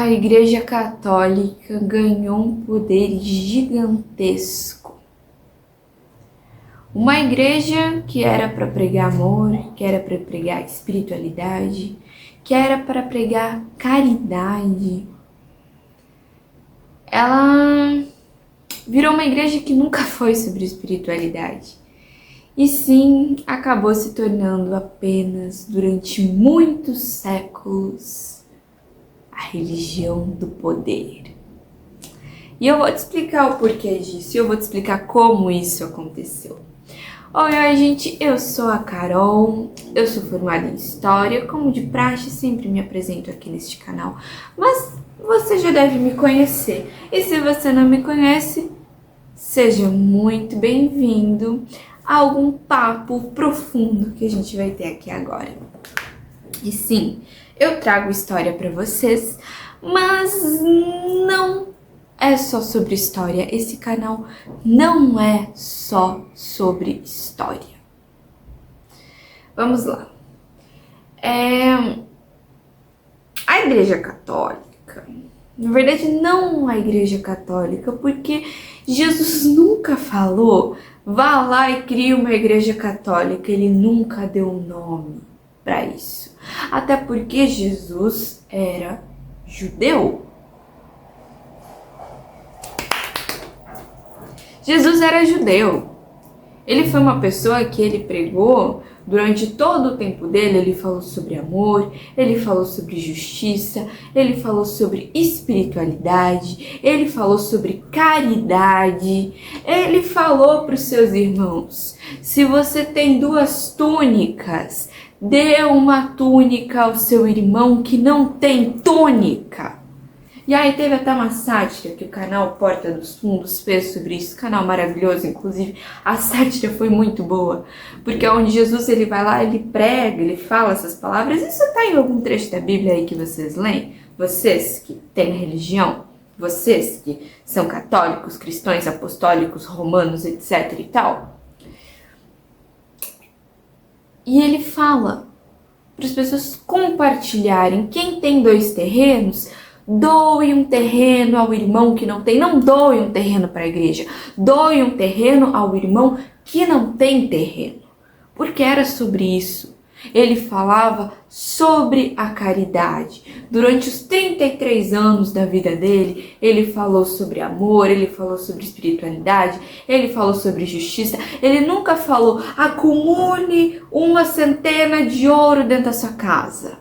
a Igreja Católica ganhou um poder gigantesco. Uma igreja que era para pregar amor, que era para pregar espiritualidade, que era para pregar caridade, ela virou uma igreja que nunca foi sobre espiritualidade. E sim, acabou se tornando apenas, durante muitos séculos, a religião do poder. E eu vou te explicar o porquê disso, e eu vou te explicar como isso aconteceu. Oi, gente, eu sou a Carol, eu sou formada em História, como de praxe, sempre me apresento aqui neste canal, mas você já deve me conhecer. E se você não me conhece, seja muito bem-vindo a algum papo profundo que a gente vai ter aqui agora. E sim, eu trago história para vocês, mas não é só sobre história. Esse canal não é só sobre história. Vamos lá. A Igreja Católica, na verdade não a Igreja Católica, porque Jesus nunca falou, vá lá e crie uma Igreja Católica. Ele nunca deu um nome para isso. Até porque Jesus era judeu. Jesus era judeu. Ele foi uma pessoa que ele pregou durante todo o tempo dele. Ele falou sobre amor, ele falou sobre justiça, ele falou sobre espiritualidade, ele falou sobre caridade, ele falou para os seus irmãos: se você tem 2 túnicas, dê uma túnica ao seu irmão que não tem túnica. E aí teve até uma sátira que o canal Porta dos Fundos fez sobre isso, canal maravilhoso, inclusive a sátira foi muito boa, porque onde Jesus ele vai lá, ele prega, ele fala essas palavras. Isso tá em algum trecho da Bíblia aí que vocês leem? Vocês que têm religião, vocês que são católicos, cristãos, apostólicos, romanos, etc e tal. E ele fala para as pessoas compartilharem. Quem tem 2 terrenos, doe um terreno ao irmão que não tem. Não doe um terreno para a igreja. Doe um terreno ao irmão que não tem terreno. Porque era sobre isso. Ele falava sobre a caridade. Durante os 33 anos da vida dele, ele falou sobre amor, ele falou sobre espiritualidade, ele falou sobre justiça. Ele nunca falou: acumule 100 de ouro dentro da sua casa.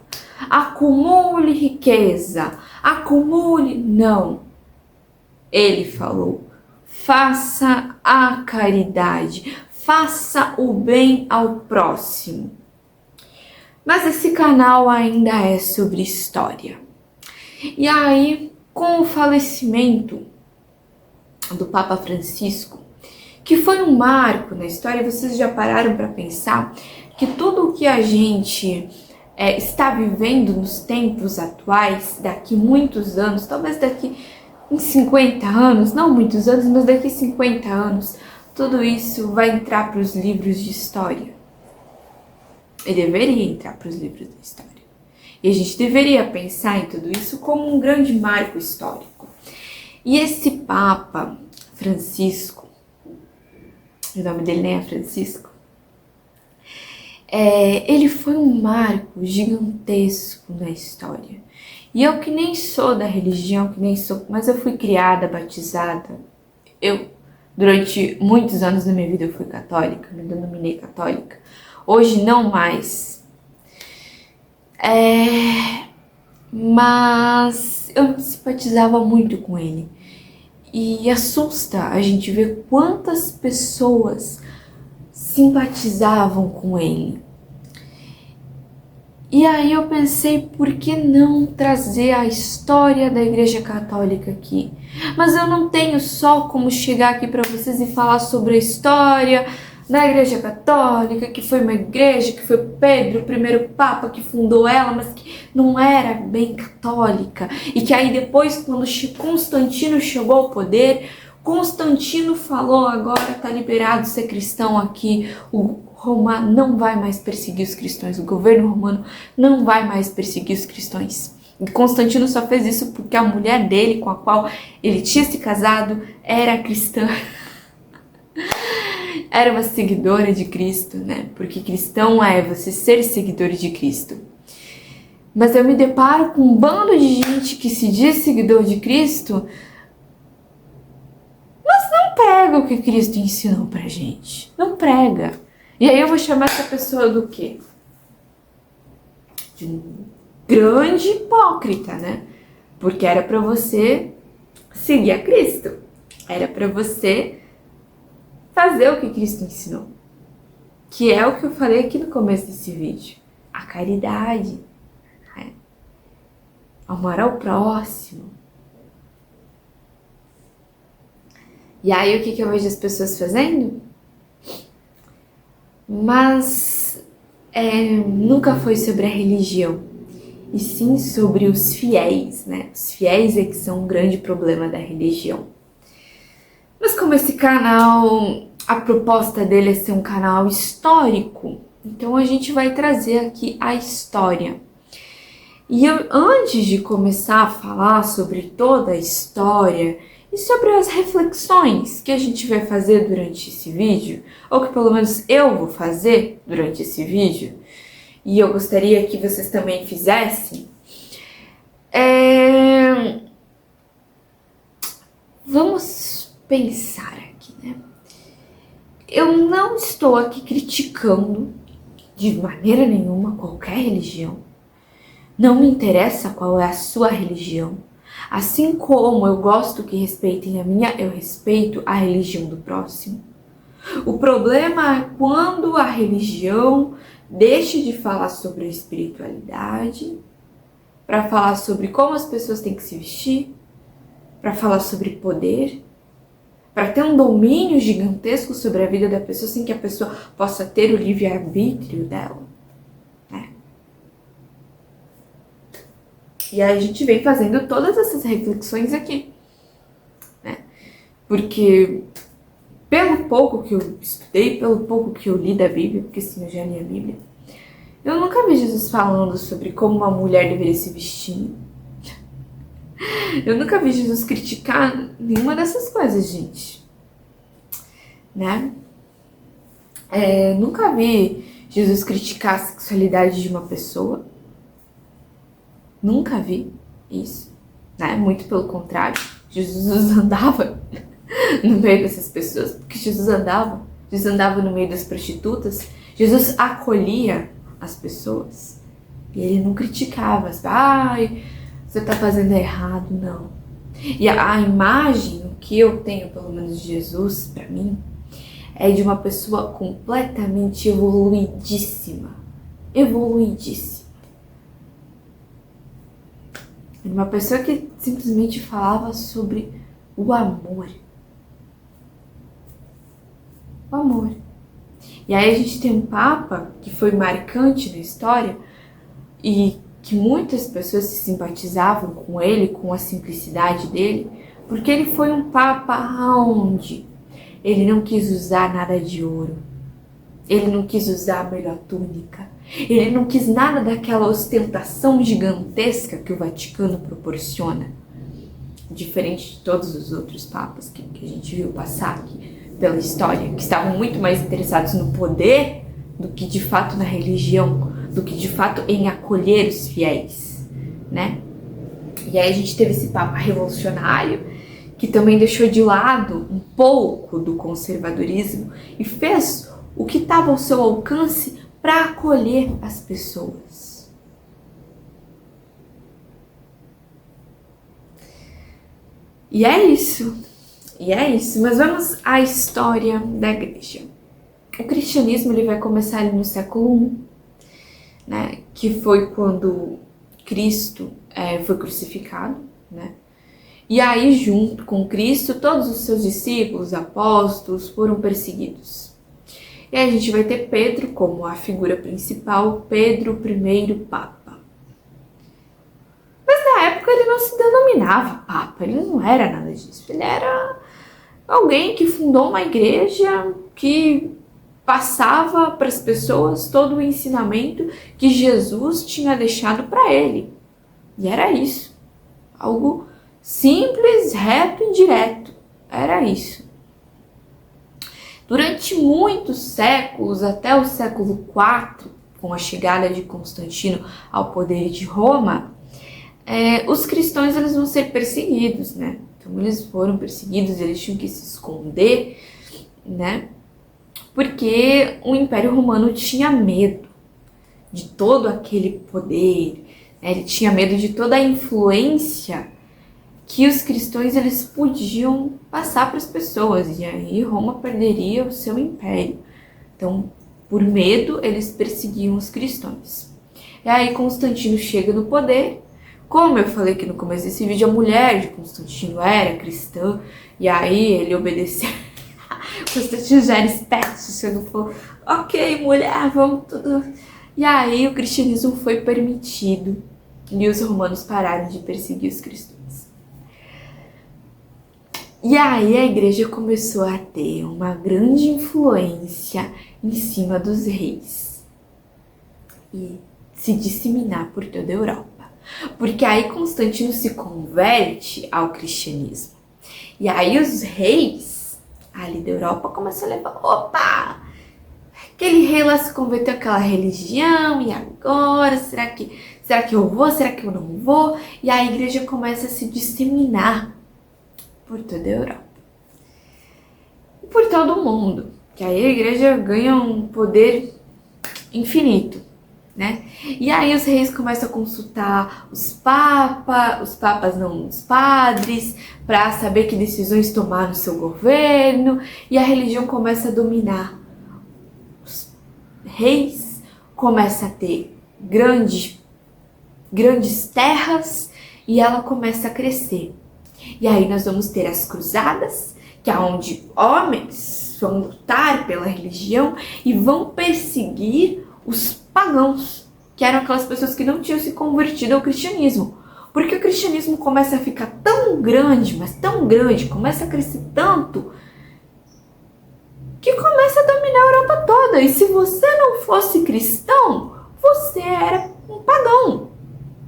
Acumule riqueza, acumule. Não. Ele falou: faça a caridade, faça o bem ao próximo. Mas esse canal ainda é sobre história. E aí, com o falecimento do Papa Francisco, que foi um marco na história, vocês já pararam para pensar que tudo o que a gente está vivendo nos tempos atuais, daqui muitos anos, talvez daqui em 50 anos, não muitos anos, mas daqui 50 anos, tudo isso vai entrar para os livros de história. E deveria entrar para os livros da história. E a gente deveria pensar em tudo isso como um grande marco histórico. E esse Papa Francisco, o nome dele nem é Francisco, ele foi um marco gigantesco na história. E eu que nem sou da religião, mas eu fui criada, batizada. Durante muitos anos da minha vida eu fui católica, me denominei católica. Hoje não mais. Mas eu simpatizava muito com ele. E assusta a gente ver quantas pessoas simpatizavam com ele. E aí eu pensei, por que não trazer a história da Igreja Católica aqui? Mas eu não tenho só como chegar aqui para vocês e falar sobre a história da Igreja Católica, que foi uma igreja, que foi Pedro, o primeiro Papa que fundou ela, mas que não era bem católica. E que aí depois, quando Constantino chegou ao poder, Constantino falou: agora tá liberado ser cristão aqui, Roma não vai mais perseguir os cristãos, o governo romano não vai mais perseguir os cristãos. E Constantino só fez isso porque a mulher dele, com a qual ele tinha se casado, era cristã. Era uma seguidora de Cristo, né? Porque cristão é você ser seguidor de Cristo. Mas eu me deparo com um bando de gente que se diz seguidor de Cristo, mas não prega o que Cristo ensinou pra gente. Não prega. E aí eu vou chamar essa pessoa do quê? De um grande hipócrita, né? Porque era pra você seguir a Cristo. Era pra você fazer o que Cristo ensinou. Que é o que eu falei aqui no começo desse vídeo. A caridade. Amar ao próximo. E aí o que eu vejo as pessoas fazendo? Mas nunca foi sobre a religião, e sim sobre os fiéis, né? Os fiéis é que são um grande problema da religião. Mas como esse canal, a proposta dele é ser um canal histórico, então a gente vai trazer aqui a história. E antes de começar a falar sobre toda a história e sobre as reflexões que a gente vai fazer durante esse vídeo, ou que pelo menos eu vou fazer durante esse vídeo, e eu gostaria que vocês também fizessem, vamos pensar aqui, né? Eu não estou aqui criticando de maneira nenhuma qualquer religião. Não me interessa qual é a sua religião. Assim como eu gosto que respeitem a minha, eu respeito a religião do próximo. O problema é quando a religião deixa de falar sobre a espiritualidade, para falar sobre como as pessoas têm que se vestir, para falar sobre poder, para ter um domínio gigantesco sobre a vida da pessoa, sem que a pessoa possa ter o livre-arbítrio dela. E aí a gente vem fazendo todas essas reflexões aqui, né? Porque pelo pouco que eu estudei, pelo pouco que eu li da Bíblia, porque sim, eu já li a Bíblia, eu nunca vi Jesus falando sobre como uma mulher deveria se vestir. Eu nunca vi Jesus criticar nenhuma dessas coisas, gente, né? Nunca vi Jesus criticar a sexualidade de uma pessoa. Nunca vi isso, né? Muito pelo contrário, Jesus andava no meio dessas pessoas, porque Jesus andava no meio das prostitutas, Jesus acolhia as pessoas e ele não criticava, ai, você tá fazendo errado, não. E a imagem que eu tenho, pelo menos de Jesus, pra mim, é de uma pessoa completamente evoluidíssima. Uma pessoa que simplesmente falava sobre o amor. O amor. E aí a gente tem um Papa que foi marcante na história e que muitas pessoas se simpatizavam com ele, com a simplicidade dele, porque ele foi um Papa onde ele não quis usar nada de ouro. Ele não quis usar a melhor túnica. Ele não quis nada daquela ostentação gigantesca que o Vaticano proporciona. Diferente de todos os outros papas que a gente viu passar aqui pela história, que estavam muito mais interessados no poder do que de fato na religião, do que de fato em acolher os fiéis, né? E aí a gente teve esse Papa revolucionário, que também deixou de lado um pouco do conservadorismo e fez o que estava ao seu alcance para acolher as pessoas. E é isso. Mas vamos à história da igreja. O cristianismo ele vai começar ali no século I, né? Que foi quando Cristo foi crucificado, né? E aí, junto com Cristo, todos os seus discípulos, apóstolos, foram perseguidos. E aí a gente vai ter Pedro como a figura principal, Pedro I Papa. Mas na época ele não se denominava Papa, ele não era nada disso. Ele era alguém que fundou uma igreja que passava para as pessoas todo o ensinamento que Jesus tinha deixado para ele. E era isso. Algo simples, reto e direto. Era isso. Durante muitos séculos, até o século IV, com a chegada de Constantino ao poder de Roma, os cristãos eles vão ser perseguidos, né? Então eles foram perseguidos, eles tinham que se esconder, né? Porque o Império Romano tinha medo de todo aquele poder, né? Ele tinha medo de toda a influência que os cristãos eles podiam passar para as pessoas, e aí Roma perderia o seu império. Então, por medo, eles perseguiam os cristãos. E aí Constantino chega no poder. Como eu falei aqui no começo desse vídeo, a mulher de Constantino era cristã, e aí ele obedeceu. Constantino já era esperto, chegou e falou, ok, mulher, vamos tudo. E aí o cristianismo foi permitido, e os romanos pararam de perseguir os cristãos. E aí a igreja começou a ter uma grande influência em cima dos reis e se disseminar por toda a Europa. Porque aí Constantino se converte ao cristianismo. E aí os reis ali da Europa começam a levar, opa, aquele rei lá se converteu àquela religião, e agora, será que eu vou, será que eu não vou? E a igreja começa a se disseminar por toda a Europa. E por todo o mundo. Que aí a igreja ganha um poder infinito, né? E aí os reis começam a consultar os papas não, os padres, para saber que decisões tomar no seu governo, e a religião começa a dominar. Os reis começam a ter grandes terras, e ela começa a crescer. E aí nós vamos ter as cruzadas, que é onde homens vão lutar pela religião e vão perseguir os pagãos, que eram aquelas pessoas que não tinham se convertido ao cristianismo. Porque o cristianismo começa a ficar tão grande, mas tão grande, começa a crescer tanto, que começa a dominar a Europa toda. E se você não fosse cristão, você era um pagão.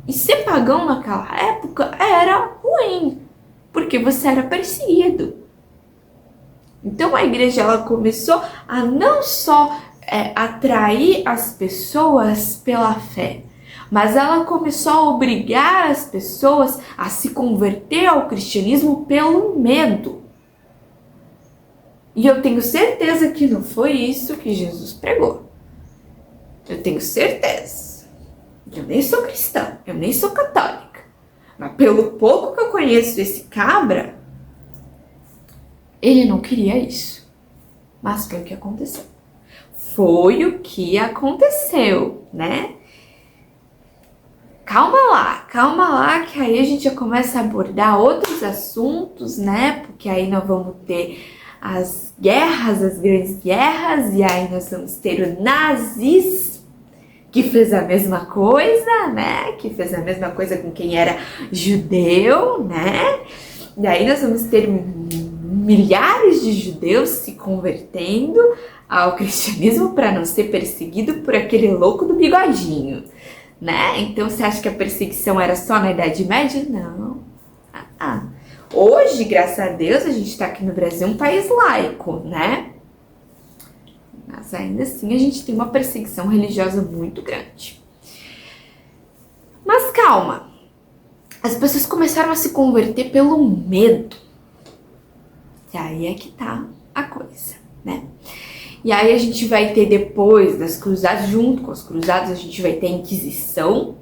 E ser pagão naquela época era ruim, porque você era perseguido. Então a igreja ela começou a não só atrair as pessoas pela fé, mas ela começou a obrigar as pessoas a se converter ao cristianismo pelo medo. E eu tenho certeza que não foi isso que Jesus pregou. Eu tenho certeza. Eu nem sou cristã, eu nem sou católica. Mas pelo pouco que eu conheço esse cabra, ele não queria isso. Mas foi o que aconteceu. Foi o que aconteceu, né? Calma lá, que aí a gente já começa a abordar outros assuntos, né? Porque aí nós vamos ter as guerras, as grandes guerras, e aí nós vamos ter o nazis, que fez a mesma coisa, né? Que fez a mesma coisa com quem era judeu, né? E aí nós vamos ter milhares de judeus se convertendo ao cristianismo para não ser perseguido por aquele louco do bigodinho, né? Então você acha que a perseguição era só na Idade Média? Não. Hoje, graças a Deus, a gente está aqui no Brasil, um país laico, né? Mas ainda assim a gente tem uma perseguição religiosa muito grande. Mas calma, as pessoas começaram a se converter pelo medo. E aí é que tá a coisa, né? E aí a gente vai ter depois das cruzadas, junto com as cruzadas, a gente vai ter a Inquisição,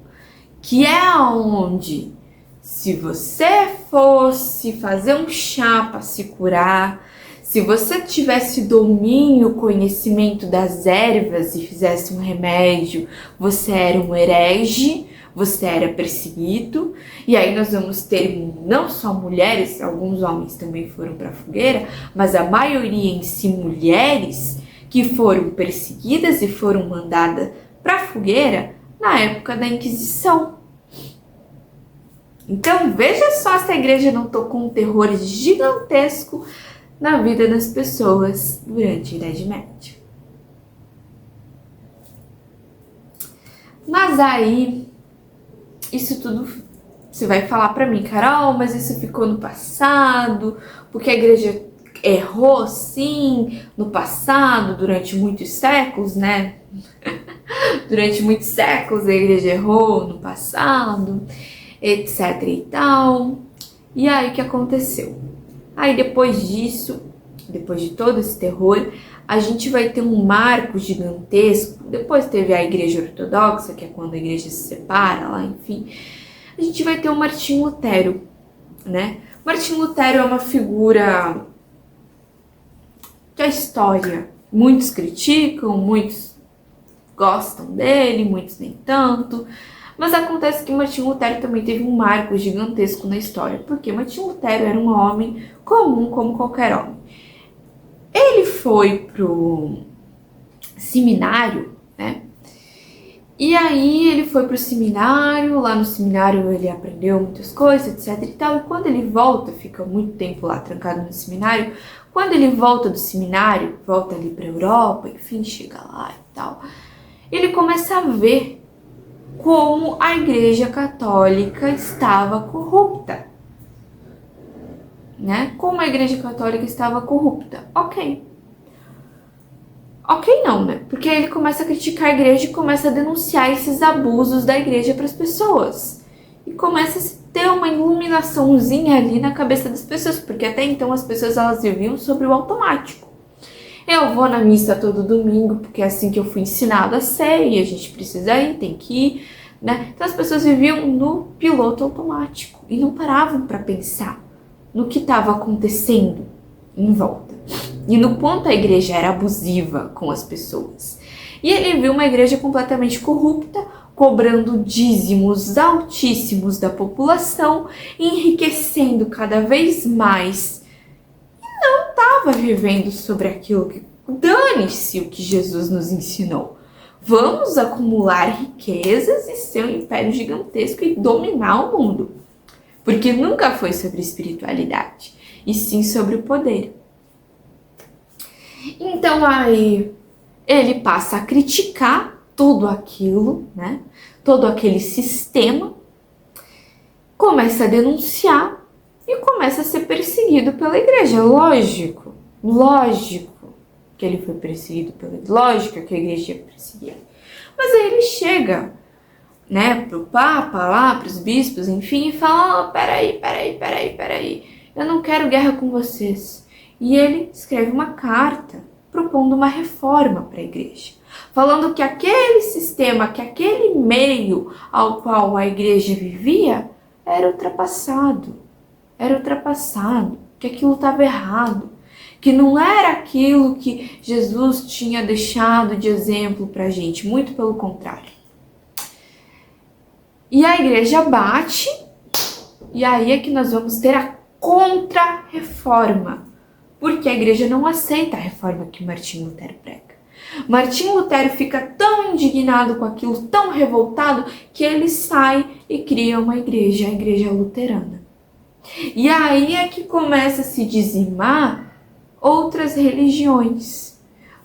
que é onde, se você fosse fazer um chá para se curar, se você tivesse domínio, conhecimento das ervas e fizesse um remédio, você era um herege, você era perseguido. E aí nós vamos ter não só mulheres, alguns homens também foram para a fogueira, mas a maioria em si mulheres que foram perseguidas e foram mandadas para a fogueira na época da Inquisição. Então veja só se a igreja não tocou um terror gigantesco na vida das pessoas durante a Idade Média. Mas aí, isso tudo Você vai falar pra mim, Carol, mas isso ficou no passado, porque a igreja errou, sim, no passado, durante muitos séculos, né? Durante muitos séculos a igreja errou no passado, etc e tal. E aí o que aconteceu? Aí depois disso, depois de todo esse terror, a gente vai ter um marco gigantesco. Depois teve a igreja ortodoxa, que é quando a igreja se separa lá, enfim. A gente vai ter o Martinho Lutero, né? Martinho Lutero é uma figura que a história, muitos criticam, muitos gostam dele, muitos nem tanto. Mas acontece que Martinho Lutero também teve um marco gigantesco na história, porque Martinho Lutero era um homem comum como qualquer homem. Ele foi pro seminário, né? E aí ele foi pro seminário, lá no seminário ele aprendeu muitas coisas, etc e tal. E quando ele volta, fica muito tempo lá trancado no seminário, quando ele volta do seminário, volta ali pra Europa, enfim, chega lá e tal, ele começa a ver como a Igreja Católica estava corrupta, né? Como a Igreja Católica estava corrupta. Ok não, né? Porque aí ele começa a criticar a igreja e começa a denunciar esses abusos da igreja para as pessoas. E começa a se ter uma iluminaçãozinha ali na cabeça das pessoas, porque até então as pessoas elas viviam sobre o automático. Eu vou na missa todo domingo, porque é assim que eu fui ensinada a ser, e a gente precisa ir, tem que ir, né? Então as pessoas viviam no piloto automático e não paravam para pensar no que estava acontecendo em volta e no quanto a igreja era abusiva com as pessoas. E ele viu uma igreja completamente corrupta, cobrando dízimos altíssimos da população, enriquecendo cada vez mais. E não estava vivendo sobre aquilo que... Dane-se o que Jesus nos ensinou. Vamos acumular riquezas e ser um império gigantesco e dominar o mundo. Porque nunca foi sobre espiritualidade, e sim sobre o poder. Então aí ele passa a criticar tudo aquilo, né? Todo aquele sistema, começa a denunciar e começa a ser perseguido pela igreja. Lógico que ele foi perseguido pela igreja, lógico que a igreja ia perseguir. Mas aí ele chega, né, pro Papa lá, pros bispos, enfim, e fala: peraí, eu não quero guerra com vocês. E ele escreve uma carta propondo uma reforma para a igreja, falando que aquele sistema, que aquele meio ao qual a igreja vivia era ultrapassado, que aquilo estava errado, que não era aquilo que Jesus tinha deixado de exemplo para a gente, muito pelo contrário. E a igreja bate, e aí é que nós vamos ter a contra-reforma, porque a igreja não aceita a reforma que Martinho Lutero prega. Martinho Lutero fica tão indignado com aquilo, tão revoltado, que ele sai e cria uma igreja, a igreja luterana. E aí é que começa a se dizimar outras religiões.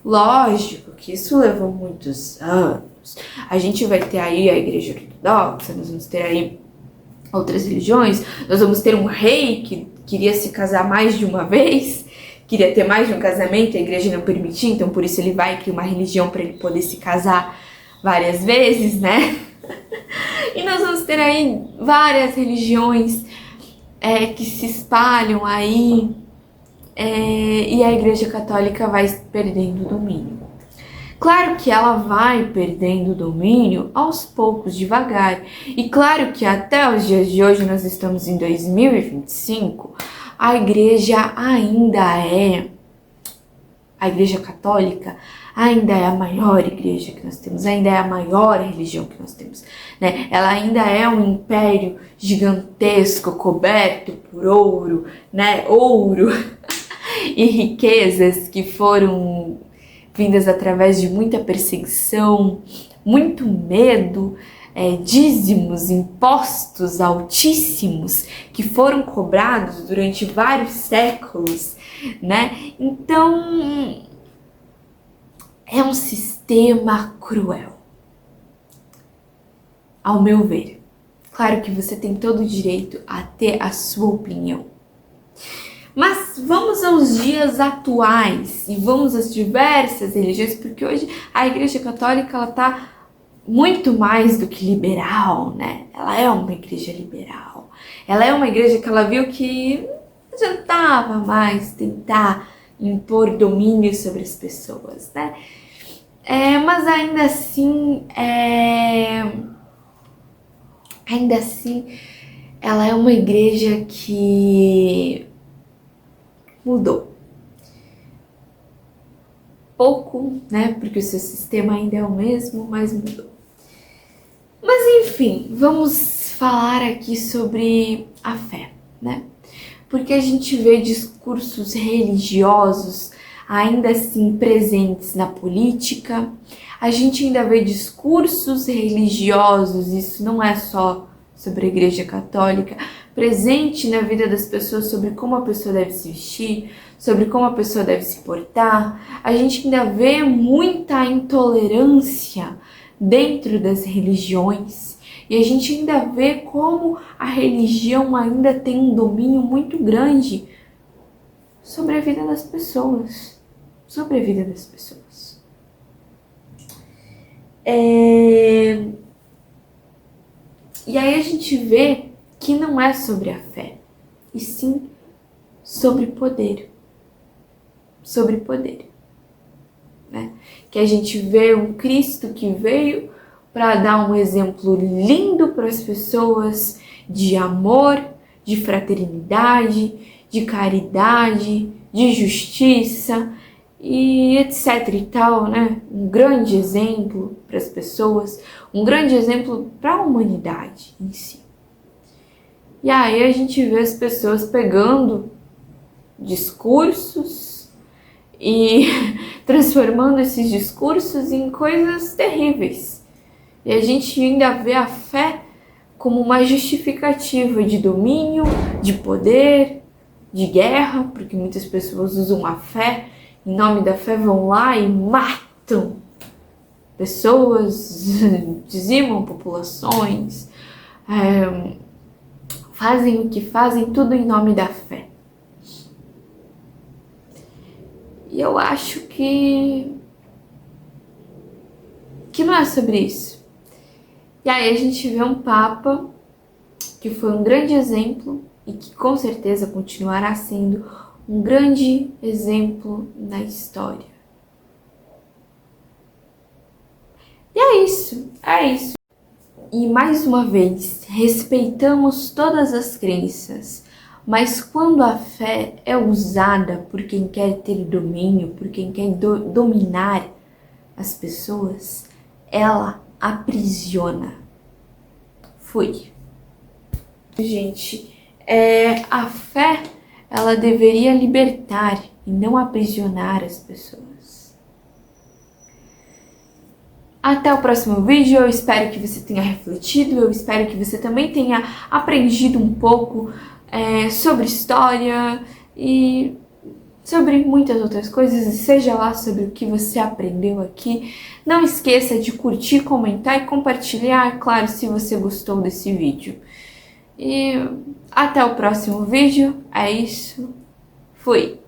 Lógico que isso levou muitos anos. A gente vai ter aí a igreja ortodoxa, nós vamos ter aí outras religiões, nós vamos ter um rei que queria se casar mais de uma vez, queria ter mais de um casamento, a igreja não permitia, então por isso ele vai criar uma religião para ele poder se casar várias vezes, né? E nós vamos ter aí várias religiões que se espalham aí, e a igreja católica vai perdendo o domínio. Claro que ela vai perdendo o domínio aos poucos, devagar. E claro que até os dias de hoje, nós estamos em 2025, a igreja católica ainda é a maior igreja que nós temos, ainda é a maior religião que nós temos, né? Ela ainda é um império gigantesco, coberto por ouro, né? Ouro e riquezas que foram vindas através de muita perseguição, muito medo, dízimos, impostos altíssimos que foram cobrados durante vários séculos, né? Então, é um sistema cruel, ao meu ver. Claro que você tem todo o direito a ter a sua opinião. Mas vamos aos dias atuais e vamos às diversas religiões, porque hoje a Igreja Católica ela tá muito mais do que liberal, né? Ela é uma igreja liberal. Ela é uma igreja que ela viu que não adiantava mais tentar impor domínio sobre as pessoas, né? Mas ainda assim, ela é uma igreja que mudou. Pouco, né? Porque o seu sistema ainda é o mesmo, mas mudou. Mas enfim, vamos falar aqui sobre a fé, né? Porque a gente vê discursos religiosos ainda assim presentes na política, a gente ainda vê discursos religiosos, isso não é só sobre a Igreja Católica, presente na vida das pessoas sobre como a pessoa deve se vestir, sobre como a pessoa deve se portar. A gente ainda vê muita intolerância dentro das religiões e a gente ainda vê como a religião ainda tem um domínio muito grande sobre a vida das pessoas. Sobre a vida das pessoas. E aí a gente vê que não é sobre a fé, e sim sobre poder. Sobre poder. Né? Que a gente vê um Cristo que veio para dar um exemplo lindo para as pessoas de amor, de fraternidade, de caridade, de justiça e etc e tal, né? Um grande exemplo para as pessoas, um grande exemplo para a humanidade em si. E aí a gente vê as pessoas pegando discursos e transformando esses discursos em coisas terríveis. E a gente ainda vê a fé como uma justificativa de domínio, de poder, de guerra, porque muitas pessoas usam a fé, em nome da fé vão lá e matam pessoas, dizimam populações, fazem o que fazem, tudo em nome da fé. E eu acho que não é sobre isso. E aí a gente vê um Papa que foi um grande exemplo e que com certeza continuará sendo um grande exemplo na história. E é isso. E mais uma vez, respeitamos todas as crenças, mas quando a fé é usada por quem quer ter domínio, por quem quer dominar as pessoas, ela aprisiona. Fui. Gente, a fé, ela deveria libertar e não aprisionar as pessoas. Até o próximo vídeo, eu espero que você tenha refletido, eu espero que você também tenha aprendido um pouco sobre história e sobre muitas outras coisas, e seja lá sobre o que você aprendeu aqui. Não esqueça de curtir, comentar e compartilhar, claro, se você gostou desse vídeo. E até o próximo vídeo, é isso, fui!